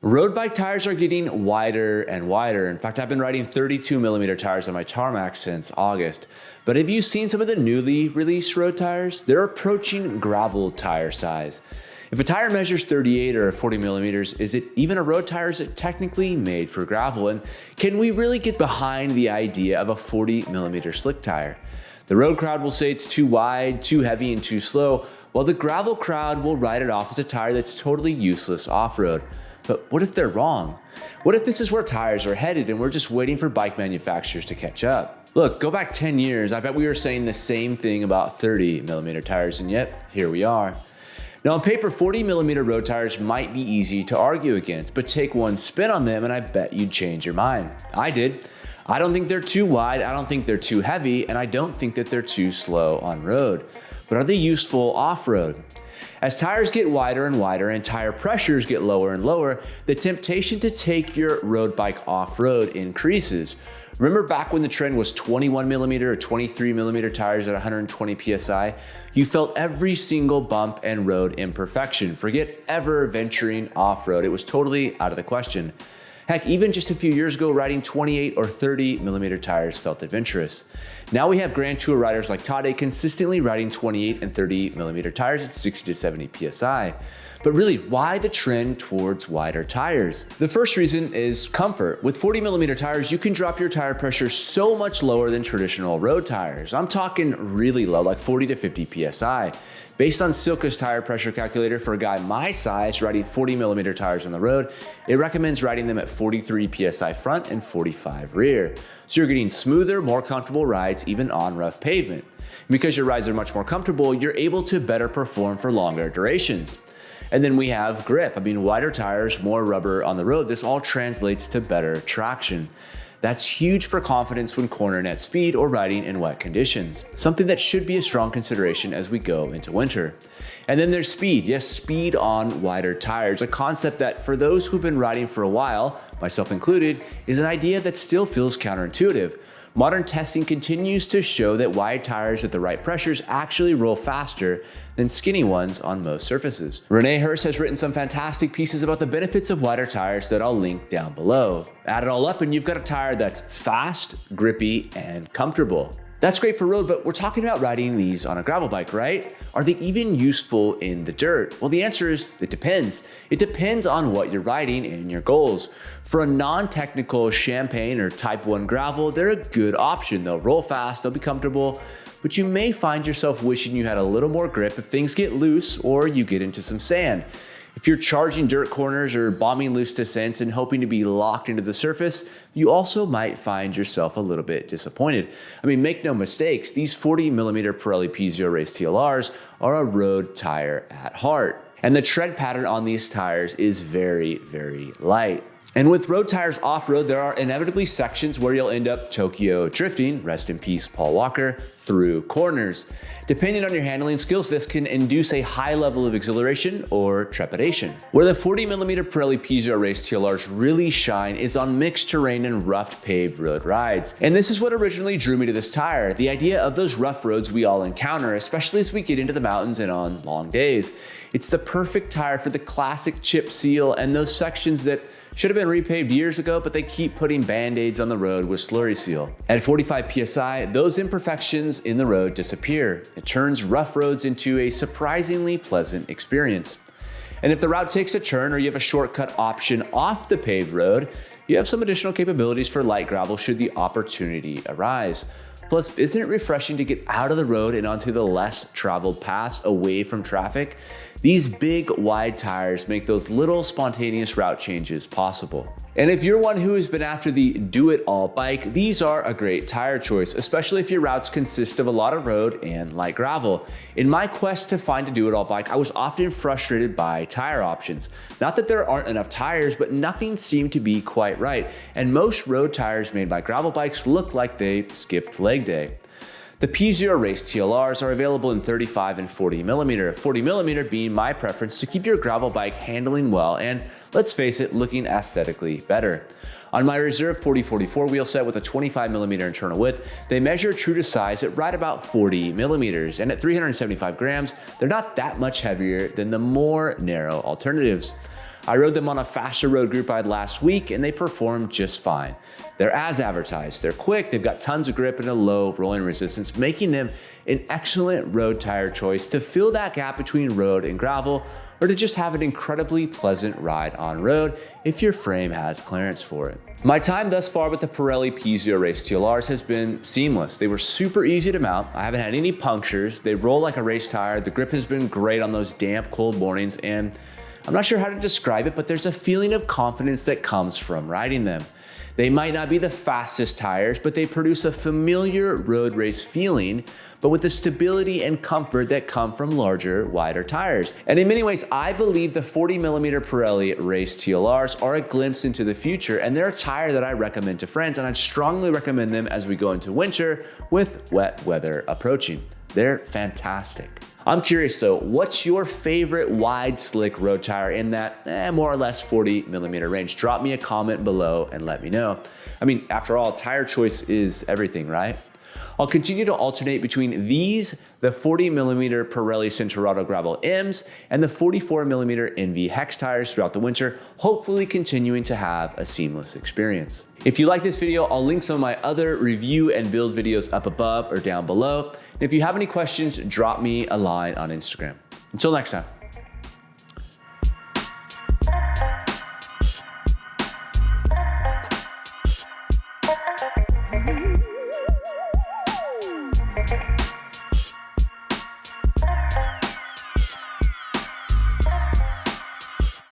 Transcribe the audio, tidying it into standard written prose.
Road bike tires are getting wider and wider. In fact, I've been riding 32mm tires on my tarmac since August. But have you seen some of the newly released road tires? They're approaching gravel tire size. If a tire measures 38 or 40mm, is it even a road tire? Is it technically made for gravel? And can we really get behind the idea of a 40mm slick tire? The road crowd will say it's too wide, too heavy, and too slow, while the gravel crowd will write it off as a tire that's totally useless off-road. But what if they're wrong? What if this is where tires are headed and we're just waiting for bike manufacturers to catch up? Look, go back 10 years, I bet we were saying the same thing about 30mm tires, and yet here we are. Now on paper, 40mm road tires might be easy to argue against, but take one spin on them and I bet you'd change your mind. I did. I don't think they're too wide, I don't think they're too heavy, and I don't think that they're too slow on road. But are they useful off-road? As tires get wider and wider and tire pressures get lower and lower, the temptation to take your road bike off-road increases. Remember back when the trend was 21mm or 23mm tires at 120 PSI? You felt every single bump and road imperfection. Forget ever venturing off-road. It was totally out of the question. Heck, even just a few years ago, riding 28 or 30mm tires felt adventurous. Now we have Grand Tour riders like Tade consistently riding 28 and 30mm tires at 60 to 70 PSI. But really, why the trend towards wider tires? The first reason is comfort. With 40mm tires, you can drop your tire pressure so much lower than traditional road tires. I'm talking really low, like 40 to 50 PSI. Based on Silka's tire pressure calculator for a guy my size riding 40mm tires on the road, it recommends riding them at 43 PSI front and 45 rear. So you're getting smoother, more comfortable rides even on rough pavement. And because your rides are much more comfortable, you're able to better perform for longer durations. And then we have grip. Wider tires, more rubber on the road. This all translates to better traction. That's huge for confidence when cornering at speed or riding in wet conditions, something that should be a strong consideration as we go into winter. And then there's speed. Yes, speed on wider tires, a concept that for those who've been riding for a while, myself included, is an idea that still feels counterintuitive. Modern testing continues to show that wide tires at the right pressures actually roll faster than skinny ones on most surfaces. Renee Hurst has written some fantastic pieces about the benefits of wider tires that I'll link down below. Add it all up and you've got a tire that's fast, grippy, and comfortable. That's great for road, but we're talking about riding these on a gravel bike, right? Are they even useful in the dirt? Well, the answer is it depends. It depends on what you're riding and your goals. For a non-technical champagne or type 1 gravel, they're a good option. They'll roll fast, they'll be comfortable, but you may find yourself wishing you had a little more grip if things get loose or you get into some sand. If you're charging dirt corners or bombing loose descents and hoping to be locked into the surface, you also might find yourself a little bit disappointed. Make no mistakes, these 40mm Pirelli PZERO Race TLRs are a road tire at heart. And the tread pattern on these tires is very, very light. And with road tires off-road, there are inevitably sections where you'll end up Tokyo drifting, rest in peace Paul Walker, through corners. Depending on your handling skills, this can induce a high level of exhilaration or trepidation. Where the 40mm Pirelli PZERO Race TLRs really shine is on mixed terrain and rough paved road rides. And this is what originally drew me to this tire, the idea of those rough roads we all encounter, especially as we get into the mountains and on long days. It's the perfect tire for the classic chip seal and those sections that should have been repaved years ago, but they keep putting band-aids on the road with slurry seal. At 45 PSI, those imperfections in the road disappear. It turns rough roads into a surprisingly pleasant experience. And if the route takes a turn or you have a shortcut option off the paved road, you have some additional capabilities for light gravel should the opportunity arise. Plus, isn't it refreshing to get out of the road and onto the less traveled paths away from traffic? These big, wide tires make those little spontaneous route changes possible. And if you're one who has been after the do-it-all bike, these are a great tire choice, especially if your routes consist of a lot of road and light gravel. In my quest to find a do-it-all bike, I was often frustrated by tire options. Not that there aren't enough tires, but nothing seemed to be quite right. And most road tires made by gravel bikes look like they skipped leg day. The PZERO Race TLRs are available in 35 and 40mm, 40mm being my preference to keep your gravel bike handling well and, let's face it, looking aesthetically better. On my reserve 4044 wheel set with a 25mm internal width, they measure true to size at right about 40mm, and at 375 grams, they're not that much heavier than the more narrow alternatives. I rode them on a faster road group ride last week and they performed just fine. They're as advertised. They're quick, they've got tons of grip and a low rolling resistance, making them an excellent road tire choice to fill that gap between road and gravel, or to just have an incredibly pleasant ride on road if your frame has clearance for it. My time thus far with the Pirelli PZERO Race TLRs has been seamless. They were super easy to mount. I haven't had any punctures. They roll like a race tire. The grip has been great on those damp, cold mornings, and I'm not sure how to describe it, but there's a feeling of confidence that comes from riding them. They might not be the fastest tires, but they produce a familiar road race feeling, but with the stability and comfort that come from larger, wider tires. And in many ways, I believe the 40mm Pirelli Race TLRs are a glimpse into the future, and they're a tire that I recommend to friends, and I'd strongly recommend them as we go into winter with wet weather approaching. They're fantastic. I'm curious though, what's your favorite wide slick road tire in that more or less 40mm range? Drop me a comment below and let me know. I mean, after all, tire choice is everything, right? I'll continue to alternate between these, the 40mm Pirelli Centenario Gravel M's, and the 44mm NV Hex tires throughout the winter, hopefully continuing to have a seamless experience. If you like this video, I'll link some of my other review and build videos up above or down below. And if you have any questions, drop me a line on Instagram. Until next time.